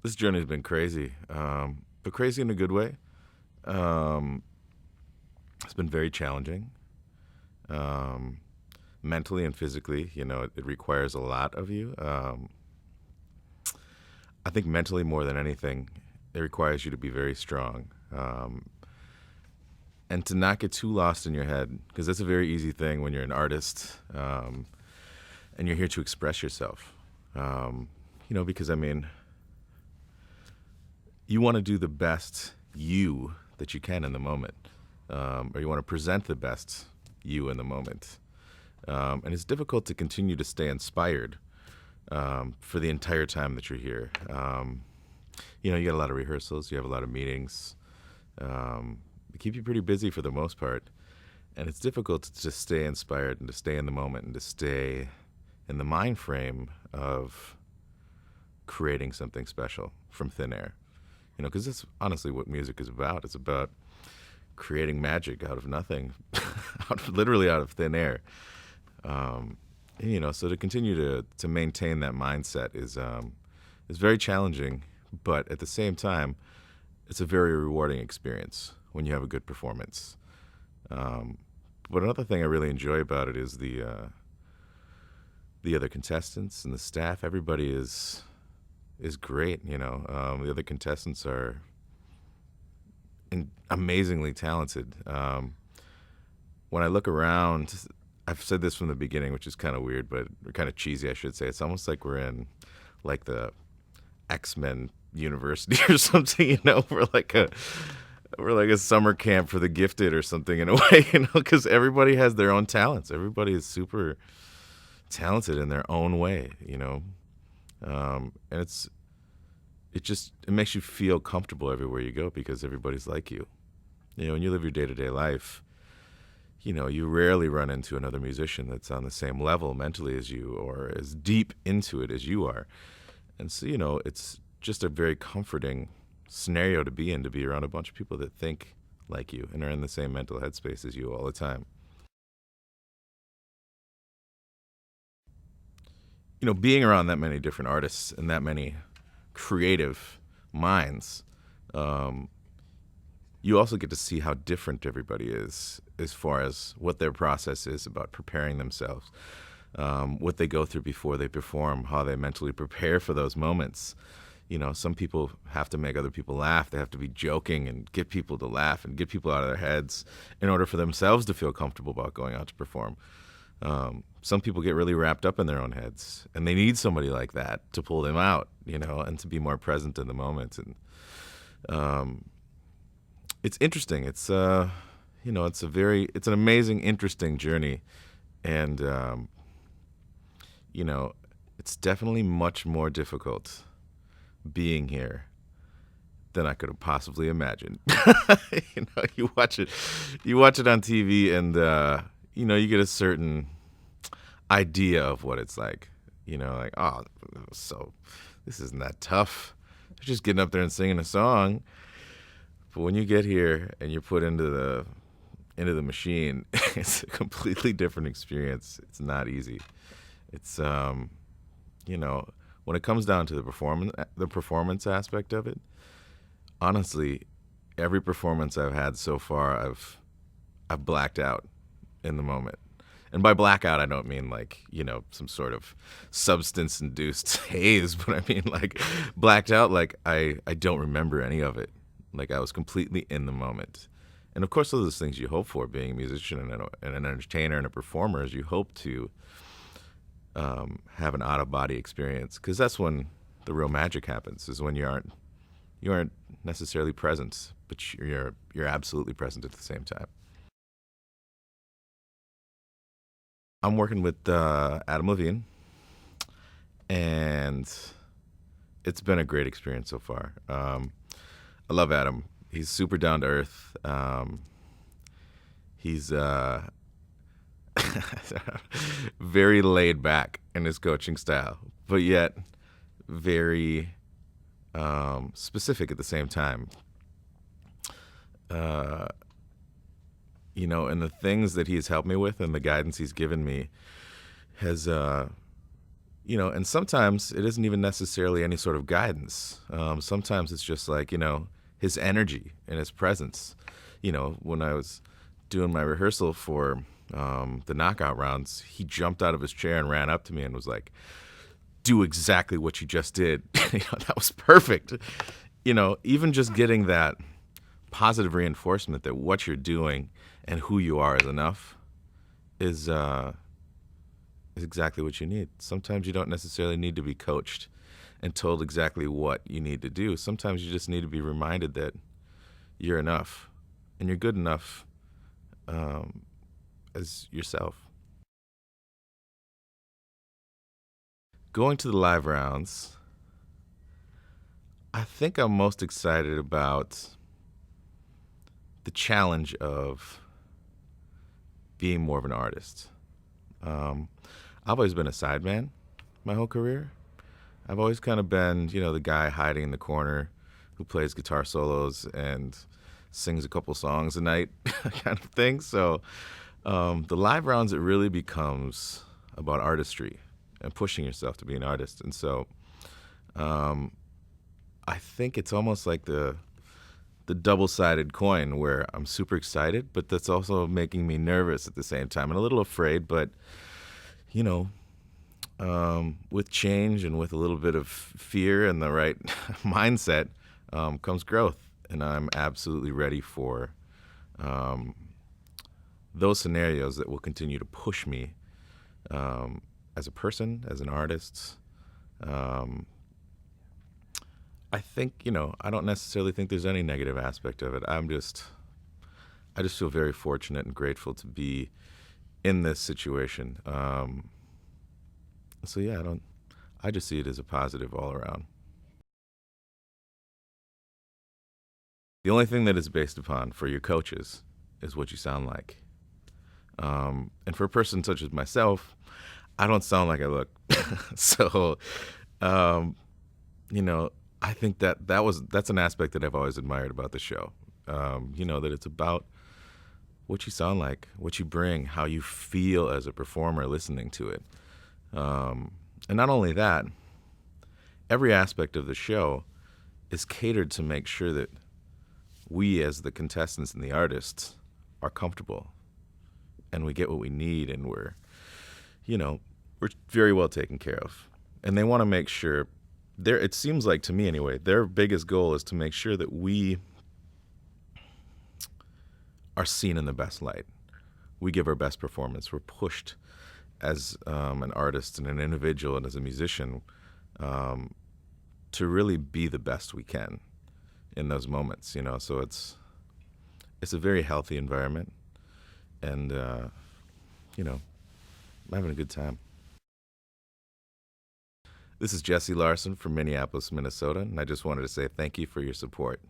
This journey has been crazy, but crazy in a good way. Um, it's been very challenging, um, mentally and physically. It requires a lot of you. I think mentally more than anything, it requires you to be very strong, and to not get too lost in your head, because that's a very easy thing when you're an artist, and you're here to express yourself. Because you want to do the best you that you can in the moment, or you want to present the best you in the moment. And it's difficult to continue to stay inspired for the entire time that you're here. You get a lot of rehearsals, you have a lot of meetings. They keep you pretty busy for the most part. And it's difficult to just stay inspired and to stay in the moment and to stay in the mind frame of creating something special from thin air. Because that's honestly what music is about. It's about creating magic out of nothing, literally out of thin air. So to continue to maintain that mindset is very challenging, but at the same time, it's a very rewarding experience when you have a good performance. But another thing I really enjoy about it is the other contestants and the staff. Everybody is great. The other contestants are amazingly talented. When I look around, I've said this from the beginning, which is kind of weird, but kind of cheesy, I should say. It's almost like we're in like the X-Men university or something. We're like a summer camp for the gifted or something in a way. Because everybody has their own talents. Everybody is super talented in their own way. And it makes you feel comfortable everywhere you go because everybody's like you. When you live your day-to-day life, you rarely run into another musician that's on the same level mentally as you or as deep into it as you are. And so, it's just a very comforting scenario to be around a bunch of people that think like you and are in the same mental headspace as you all the time. Being around that many different artists and that many creative minds, you also get to see how different everybody is as far as what their process is about preparing themselves, what they go through before they perform, how they mentally prepare for those moments. Some people have to make other people laugh. They have to be joking and get people to laugh and get people out of their heads in order for themselves to feel comfortable about going out to perform. Some people get really wrapped up in their own heads, and they need somebody like that to pull them out, and to be more present in the moment. And it's interesting. It's it's an amazing, interesting journey, and it's definitely much more difficult being here than I could have possibly imagined. You watch it on TV, and you get a certain idea of what it's like. So this isn't that tough. They're just getting up there and singing a song. But when you get here and you're put into the machine, it's a completely different experience. It's not easy. It's when it comes down to the performance aspect of it, honestly, every performance I've had so far, I've blacked out in the moment. And by blackout, I don't mean some sort of substance-induced haze, but I mean blacked out I don't remember any of it. I was completely in the moment. And of course, those are things you hope for, being a musician and an entertainer and a performer, is you hope to have an out-of-body experience, because that's when the real magic happens, is when you aren't necessarily present, but you're absolutely present at the same time. I'm working with Adam Levine, and it's been a great experience so far. I love Adam. He's super down to earth. He's very laid back in his coaching style, but yet very specific at the same time. And the things that he's helped me with and the guidance he's given me has And sometimes it isn't even necessarily any sort of guidance. Sometimes it's just like, his energy and his presence. When I was doing my rehearsal for the knockout rounds, he jumped out of his chair and ran up to me and was like, do exactly what you just did. That was perfect. Even just getting that positive reinforcement that what you're doing and who you are is enough is exactly what you need. Sometimes you don't necessarily need to be coached and told exactly what you need to do. Sometimes you just need to be reminded that you're enough and you're good enough as yourself. Going to the live rounds, I think I'm most excited about the challenge of being more of an artist. I've always been a sideman my whole career. I've always kind of been, the guy hiding in the corner who plays guitar solos and sings a couple songs a night kind of thing. So the live rounds, it really becomes about artistry and pushing yourself to be an artist. And so I think it's almost like the double-sided coin where I'm super excited, but that's also making me nervous at the same time and a little afraid. But, with change and with a little bit of fear and the right mindset comes growth. And I'm absolutely ready for those scenarios that will continue to push me as a person, as an artist. I think, I don't necessarily think there's any negative aspect of it. I just feel very fortunate and grateful to be in this situation. So yeah, I just see it as a positive all around. The only thing that it's based upon for your coaches is what you sound like. And for a person such as myself, I don't sound like I look. So, I think that's an aspect that I've always admired about the show. That it's about what you sound like, what you bring, how you feel as a performer listening to it. And not only that, every aspect of the show is catered to make sure that we as the contestants and the artists are comfortable and we get what we need and we're very well taken care of. And they want to make sure, it seems like to me anyway, their biggest goal is to make sure that we are seen in the best light. We give our best performance. We're pushed as an artist and an individual and as a musician to really be the best we can in those moments. So it's a very healthy environment, and I'm having a good time. This is Jesse Larson from Minneapolis, Minnesota, and I just wanted to say thank you for your support.